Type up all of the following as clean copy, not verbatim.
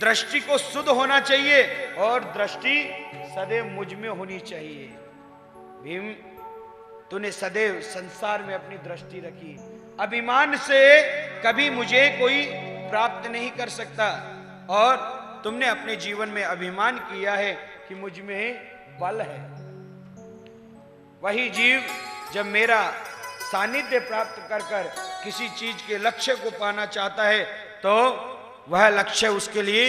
दृष्टि को शुद्ध होना चाहिए और दृष्टि सदैव मुझ में होनी चाहिए। भीम, तूने सदैव संसार में अपनी दृष्टि रखी, अभिमान से कभी मुझे कोई प्राप्त नहीं कर सकता, और तुमने अपने जीवन में अभिमान किया है कि मुझ में बल है। वही जीव जब मेरा सानिध्य प्राप्त कर कर किसी चीज के लक्ष्य को पाना चाहता है तो वह लक्ष्य उसके लिए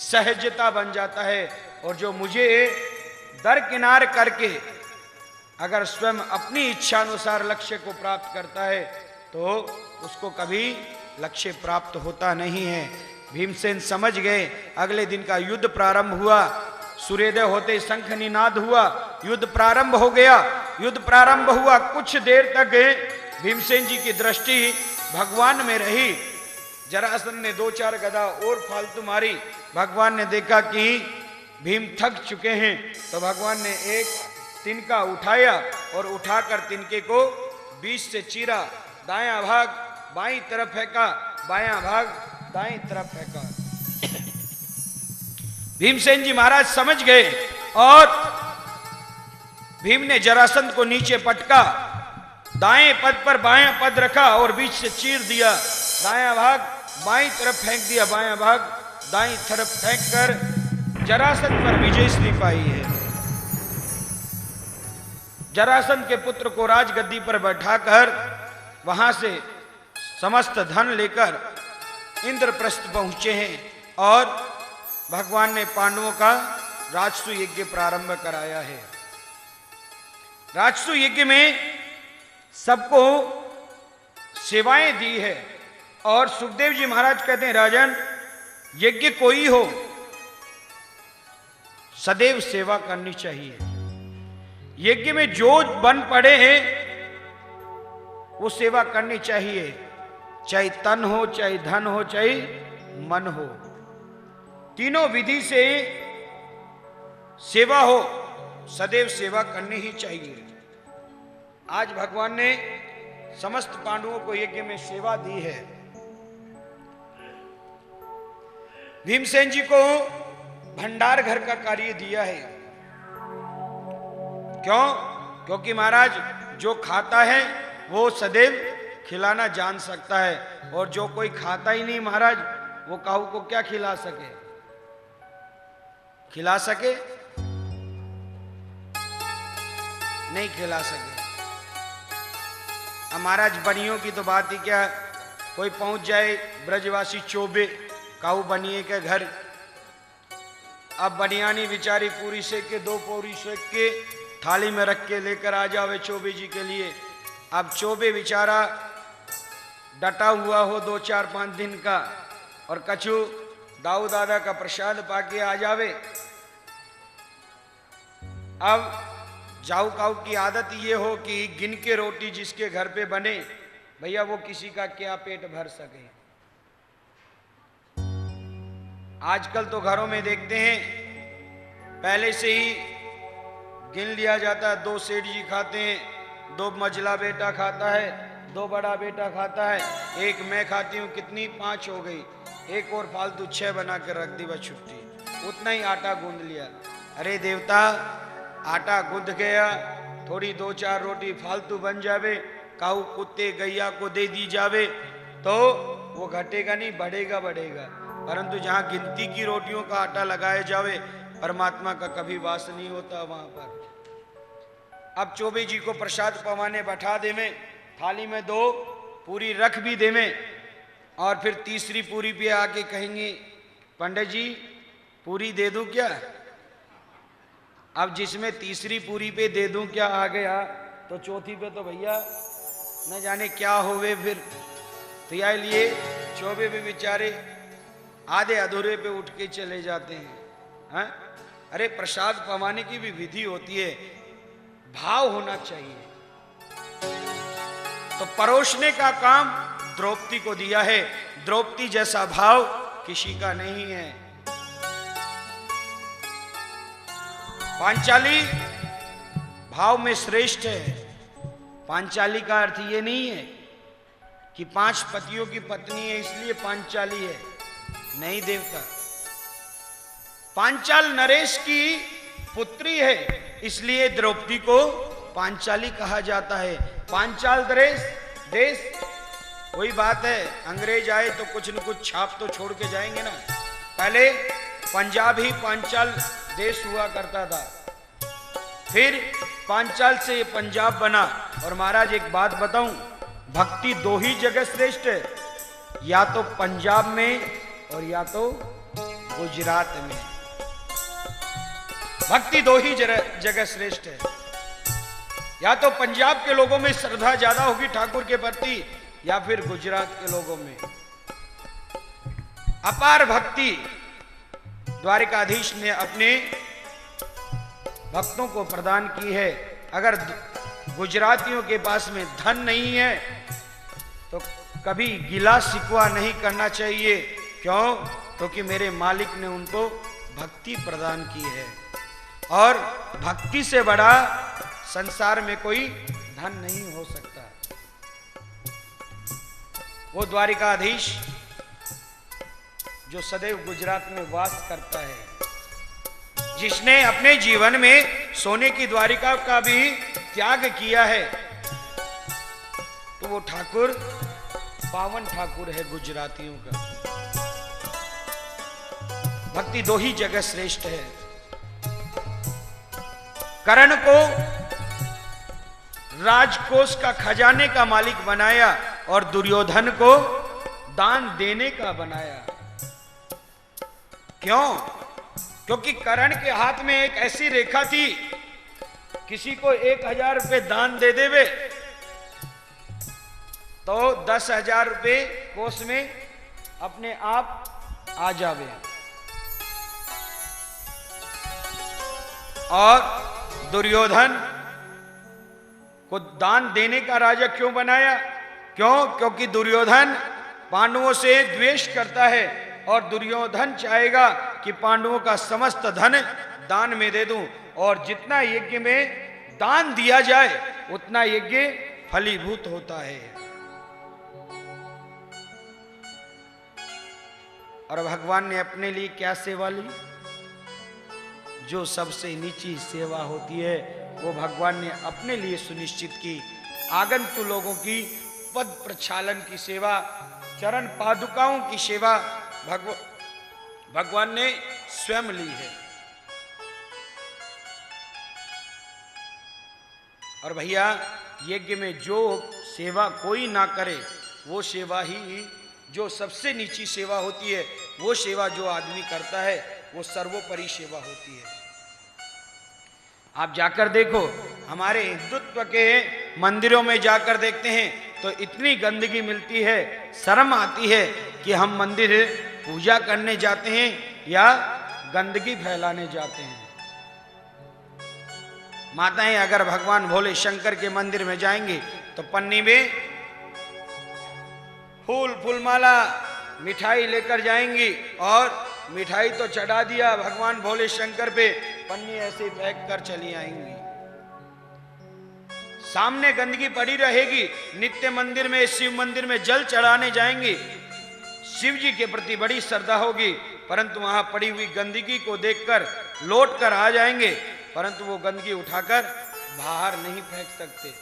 सहजता बन जाता है, और जो मुझे दरकिनार करके अगर स्वयं अपनी इच्छा अनुसार लक्ष्य को प्राप्त करता है तो उसको कभी लक्ष्य प्राप्त होता नहीं है। भीमसेन समझ गए। अगले दिन का युद्ध प्रारंभ हुआ। सूर्योदय होते शंख निनाद हुआ, युद्ध प्रारंभ हो गया। युद्ध प्रारंभ हुआ, कुछ देर तक भीमसेन जी की दृष्टि भगवान में रही। जरासंध ने 2-4 गदा और फालतू मारी। भगवान ने देखा कि भीम थक चुके हैं तो भगवान ने एक तिनका उठाया और उठाकर तिनके को बीच से चीरा, दायां भाग बाईं तरफ फेंका, बायां भाग दाईं तरफ फेंका। भीमसेन जी महाराज समझ गए और भीम ने जरासंध को नीचे पटका, दाएं पद पर बायां पद रखा और बीच से चीर दिया। दायां भाग बाईं तरफ फेंक दिया, बायां भाग दाईं तरफ फेंक कर जरासंध पर विजय श्री पाई है। जरासंध के पुत्र को राजगद्दी पर बैठाकर वहां से समस्त धन लेकर इंद्रप्रस्थ पहुंचे हैं और भगवान ने पांडवों का राजसू यज्ञ प्रारंभ कराया है। राजसू यज्ञ में सबको सेवाएं दी है और सुखदेव जी महाराज कहते हैं, राजन, यज्ञ कोई हो सदैव सेवा करनी चाहिए। यज्ञ में जो बन पड़े हैं वो सेवा करनी चाहिए, चाहे तन हो, चाहे धन हो, चाहे मन हो। तीनों विधि से सेवा हो, सदैव सेवा करनी ही चाहिए। आज भगवान ने समस्त पांडवों को यज्ञ में सेवा दी है। भीमसेन जी को भंडार घर का कार्य दिया है। क्यों? क्योंकि महाराज जो खाता है वो सदैव खिलाना जान सकता है, और जो कोई खाता ही नहीं महाराज, वो काहू को क्या खिला सके? खिला सके? नहीं खिला सके। अब महाराज बनियों की तो बात ही क्या, कोई पहुंच जाए ब्रजवासी चोबे काहू बनिए के घर, अब बनियानी बिचारी पूरी सेक के 2 पौरी सेक के थाली में रख के लेकर आ जावे चोबे जी के लिए। अब चोबे बेचारा डटा हुआ हो 2-4-5 दिन का, और कछु दाऊ दादा का प्रसाद पाके आ जावे। अब जाऊ काऊ की आदत ये हो कि गिन के रोटी जिसके घर पे बने, भैया वो किसी का क्या पेट भर सके। आजकल तो घरों में देखते हैं पहले से ही गिन लिया जाता है, 2 सेठ जी खाते हैं, 2 मझला बेटा खाता है, 2 बड़ा बेटा खाता है, 1 मैं खाती हूँ, कितनी 5 हो गई, 1 और फालतू 6 बना कर रख दी, बस छुट्टी। उतना ही आटा गूंद लिया। अरे देवता, आटा गूंद गया, थोड़ी 2-4 रोटी फालतू बन जावे, काऊ कुत्ते गैया को दे दी जावे तो वो घटेगा नहीं, बढ़ेगा बढ़ेगा। परंतु जहां गिनती की रोटियों का आटा लगाया जावे, परमात्मा का कभी वास नहीं होता वहां पर। अब चोबे जी को प्रसाद पवाने बैठा दे में, थाली में 2 पूरी रख भी दे में, और फिर तीसरी पूरी पे आके कहेंगे, पंडित जी पूरी दे दूं क्या? अब जिसमें तीसरी पूरी पे दे दूं क्या आ गया, तो चौथी पे तो भैया न जाने क्या होवे फिर। तो या लिए चौबे भी बेचारे आधे अधूरे पे उठ के चले जाते हैं। हाँ? अरे प्रसाद पवाने की भी विधि होती है, भाव होना चाहिए। तो परोसने का काम द्रौपदी को दिया है। द्रौपदी जैसा भाव किसी का नहीं है। पांचाली भाव में श्रेष्ठ है। पांचाली का अर्थ ये नहीं है कि 5 पतियों की पत्नी है इसलिए पांचाली है, नहीं देवता। पांचाल नरेश की पुत्री है, इसलिए द्रौपदी को पांचाली कहा जाता है। पांचाल देश वही बात है, अंग्रेज आए तो कुछ न कुछ छाप तो छोड़ के जाएंगे ना। पहले पंजाब ही पांचाल देश हुआ करता था, फिर पांचाल से पंजाब बना। और महाराज एक बात बताऊं, भक्ति दो ही जगह श्रेष्ठ है, या तो पंजाब में और या तो गुजरात में। भक्ति दो ही जगह श्रेष्ठ है, या तो पंजाब के लोगों में श्रद्धा ज्यादा होगी ठाकुर के प्रति, या फिर गुजरात के लोगों में। अपार भक्ति द्वारिकाधीश ने अपने भक्तों को प्रदान की है। अगर गुजरातियों के पास में धन नहीं है तो कभी गिला शिकवा नहीं करना चाहिए। क्यों? क्योंकि मेरे मालिक ने उनको भक्ति प्रदान की है, और भक्ति से बड़ा संसार में कोई धन नहीं हो सकता। वो द्वारिकाधीश जो सदैव गुजरात में वास करता है, जिसने अपने जीवन में सोने की द्वारिका का भी त्याग किया है, तो वो ठाकुर पावन ठाकुर है गुजरातियों का। भक्ति दो ही जगह श्रेष्ठ है। कर्ण को राजकोष का खजाने का मालिक बनाया और दुर्योधन को दान देने का बनाया। क्यों? क्योंकि कर्ण के हाथ में एक ऐसी रेखा थी, किसी को 1000 रुपए दान दे देवे तो 10,000 रुपए कोष में अपने आप आ जावे। और दुर्योधन को दान देने का राजा क्यों बनाया? क्यों? क्योंकि दुर्योधन पांडवों से द्वेष करता है, और दुर्योधन चाहेगा कि पांडवों का समस्त धन दान में दे दूं, और जितना यज्ञ में दान दिया जाए उतना यज्ञ फलीभूत होता है। और भगवान ने अपने लिए क्या सेवा ली? जो सबसे नीची सेवा होती है वो भगवान ने अपने लिए सुनिश्चित की। आगंतु लोगों की पद प्रक्षालन की सेवा, चरण पादुकाओं की सेवा भगवान ने स्वयं ली है। और भैया, यज्ञ में जो सेवा कोई ना करे वो सेवा ही, जो सबसे नीची सेवा होती है वो सेवा जो आदमी करता है वो सर्वोपरि सेवा होती है। आप जाकर देखो, हमारे हिंदुत्व के मंदिरों में जाकर देखते हैं तो इतनी गंदगी मिलती है, शर्म आती है कि हम मंदिर पूजा करने जाते हैं या गंदगी फैलाने जाते हैं। माताएं अगर भगवान भोले शंकर के मंदिर में जाएंगी तो पन्नी में फूल फूलमाला मिठाई लेकर जाएंगी, और मिठाई तो चढ़ा दिया भगवान भोले शंकर पे, पन्नी ऐसे फेंक कर चली आएंगी। सामने गंदगी पड़ी रहेगी। नित्य मंदिर में, शिव मंदिर में जल चढ़ाने जाएंगी, शिव जी के प्रति बड़ी श्रद्धा होगी, परंतु वहां पड़ी हुई गंदगी को देखकर लौट कर आ जाएंगे, परंतु वो गंदगी उठाकर बाहर नहीं फेंक सकते।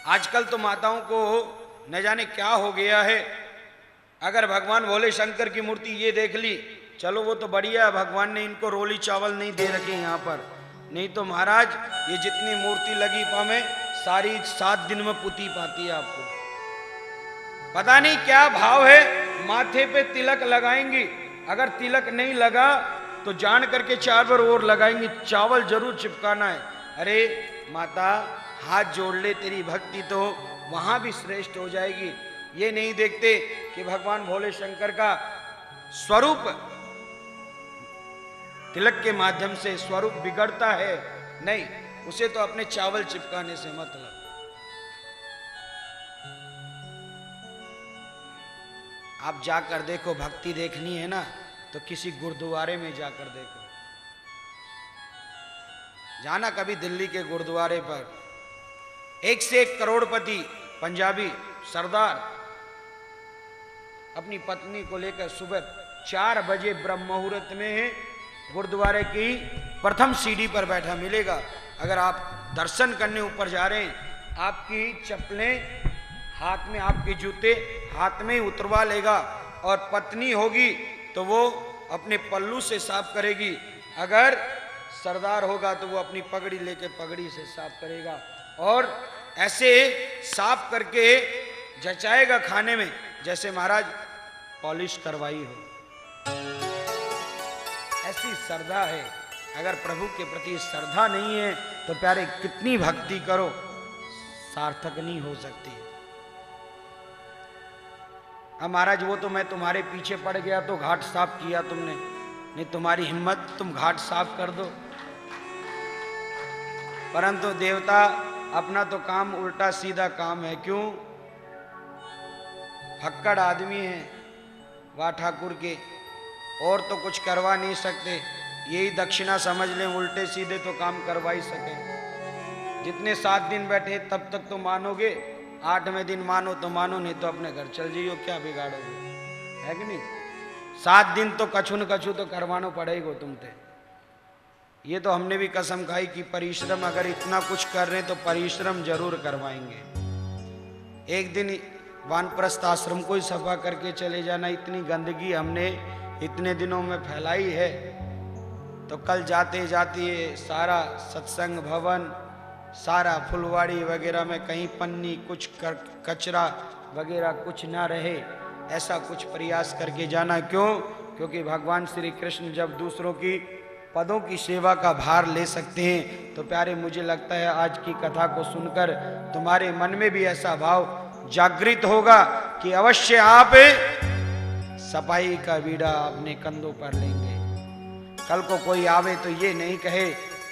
आजकल तो माताओं को न जाने क्या हो गया है, अगर भगवान भोले शंकर की मूर्ति ये देख ली, चलो वो तो बढ़िया, भगवान ने इनको रोली चावल नहीं दे रखे यहाँ पर, नहीं तो महाराज ये जितनी मूर्ति लगी पावे सारी 7 दिन में पुती पाती है। आपको पता नहीं क्या भाव है। माथे पे तिलक लगाएंगी, अगर तिलक नहीं लगा तो जान करके 4 बार और लगाएंगी, चावल जरूर चिपकाना है। अरे माता, हाथ जोड़ ले, तेरी भक्ति तो वहां भी श्रेष्ठ हो जाएगी। ये नहीं देखते कि भगवान भोले शंकर का स्वरूप तिलक के माध्यम से स्वरूप बिगड़ता है, नहीं, उसे तो अपने चावल चिपकाने से मतलब। आप जाकर देखो, भक्ति देखनी है ना तो किसी गुरुद्वारे में जाकर देखो। जाना कभी दिल्ली के गुरुद्वारे पर, 1 से 1 करोड़पति पंजाबी सरदार अपनी पत्नी को लेकर सुबह 4 बजे ब्रह्म मुहूर्त में गुरुद्वारे की प्रथम सीढ़ी पर बैठा मिलेगा। अगर आप दर्शन करने ऊपर जा रहे हैं, आपकी चप्पलें हाथ में, आपके जूते हाथ में ही उतरवा लेगा, और पत्नी होगी तो वो अपने पल्लू से साफ करेगी। अगर सरदार होगा तो वो अपनी पगड़ी लेके पगड़ी से साफ करेगा, और ऐसे साफ करके जचाएगा खाने में जैसे महाराज पॉलिश करवाई हो। ऐसी श्रद्धा है। अगर प्रभु के प्रति श्रद्धा नहीं है तो प्यारे कितनी भक्ति करो, सार्थक नहीं हो सकती। अब महाराज वो तो मैं तुम्हारे पीछे पड़ गया तो घाट साफ किया तुमने, नहीं तुम्हारी हिम्मत तुम घाट साफ कर दो। परंतु देवता अपना तो काम उल्टा सीधा काम है। क्यों? फक्कड़ आदमी है वाह ठाकुर के, और तो कुछ करवा नहीं सकते। यही दक्षिणा समझ लें, उल्टे सीधे तो काम करवा ही सके। जितने 7 दिन बैठे तब तक तो मानोगे, 8वें दिन मानो तो मानो, नहीं तो अपने घर चल जाइयो, क्या बिगाड़ोगे, है कि नहीं? 7 दिन तो कछु न कछु तो करवाना पड़ेगा तुमसे। ये तो हमने भी कसम खाई कि परिश्रम अगर इतना कुछ कर रहे तो परिश्रम जरूर करवाएंगे। एक दिन वानप्रस्थ आश्रम को ही सफा करके चले जाना। इतनी गंदगी हमने इतने दिनों में फैलाई है, तो कल जाते जाते सारा सत्संग भवन, सारा फुलवाड़ी वगैरह में कहीं पन्नी, कुछ कचरा वगैरह कुछ ना रहे, ऐसा कुछ प्रयास करके जाना। क्यों? क्योंकि भगवान श्री कृष्ण जब दूसरों की पदों की सेवा का भार ले सकते हैं, तो प्यारे मुझे लगता है आज की कथा को सुनकर तुम्हारे मन में भी ऐसा भाव जागृत होगा कि अवश्य आप सफाई का बीड़ा अपने कंधों पर लेंगे। कल को कोई आवे तो ये नहीं कहे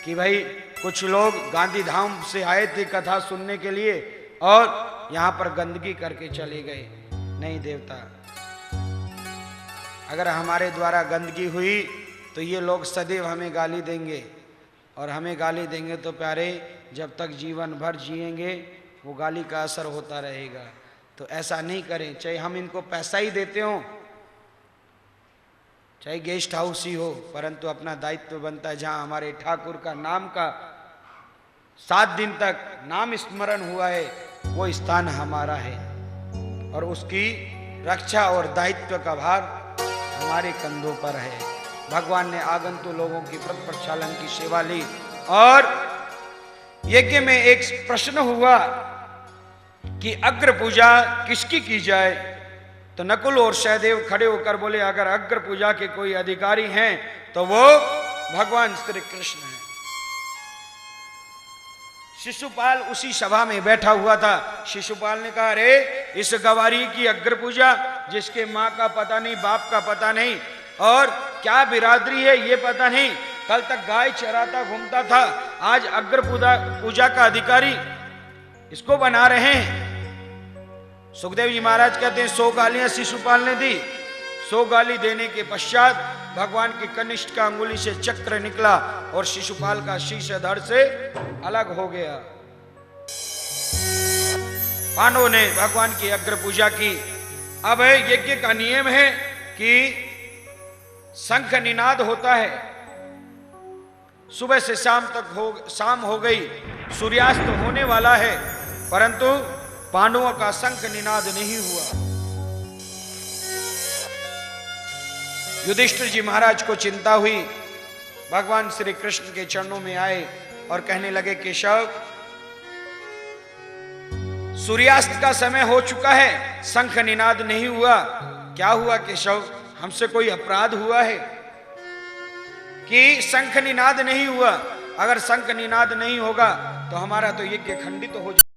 कि भाई कुछ लोग गांधी धाम से आए थे कथा सुनने के लिए और यहां पर गंदगी करके चले गए। नहीं देवता, अगर हमारे द्वारा गंदगी हुई तो ये लोग सदैव हमें गाली देंगे, और हमें गाली देंगे तो प्यारे जब तक जीवन भर जिएंगे वो गाली का असर होता रहेगा। तो ऐसा नहीं करें, चाहे हम इनको पैसा ही देते हो, चाहे गेस्ट हाउस ही हो, परंतु अपना दायित्व बनता है जहां हमारे ठाकुर का नाम का 7 दिन तक नाम स्मरण हुआ है वो स्थान हमारा है, और उसकी रक्षा और दायित्व का भार हमारे कंधों पर है। भगवान ने आगंतुक लोगों की व्रत प्रक्षालन की सेवा ली, और यज्ञ में एक प्रश्न हुआ कि अग्र पूजा किसकी की जाए, तो नकुल और सहदेव खड़े होकर बोले अगर अग्र पूजा के कोई अधिकारी हैं तो वो भगवान श्री कृष्ण हैं। शिशुपाल उसी सभा में बैठा हुआ था। शिशुपाल ने कहा अरे इस गवारी की अग्र पूजा, जिसके माँ का पता नहीं, बाप का पता नहीं, और क्या बिरादरी है ये पता नहीं, कल तक गाय चराता घूमता था, आज अग्र पूजा का अधिकारी इसको बना रहे हैं। सुखदेव जी महाराज कहते हैं 100 गालियां शिशुपाल ने दी। 100 गाली देने के पश्चात भगवान के कनिष्ठ का अंगुली से चक्र निकला और शिशुपाल का शीश धड़ से अलग हो गया। पांडवों ने भगवान की अग्र पूजा की। अब यज्ञ का नियम है कि शंख निनाद होता है। सुबह से शाम तक शाम हो गई, सूर्यास्त होने वाला है, परंतु पांडवों का शंख निनाद नहीं हुआ। युधिष्ठिर जी महाराज को चिंता हुई, भगवान श्री कृष्ण के चरणों में आए और कहने लगे केशव, सूर्यास्त का समय हो चुका है, शंख निनाद नहीं हुआ, क्या हुआ केशव, हमसे कोई अपराध हुआ है कि शंख निनाद नहीं हुआ? अगर शंख निनाद नहीं होगा तो हमारा तो यज्ञ खंडित हो जाएगा।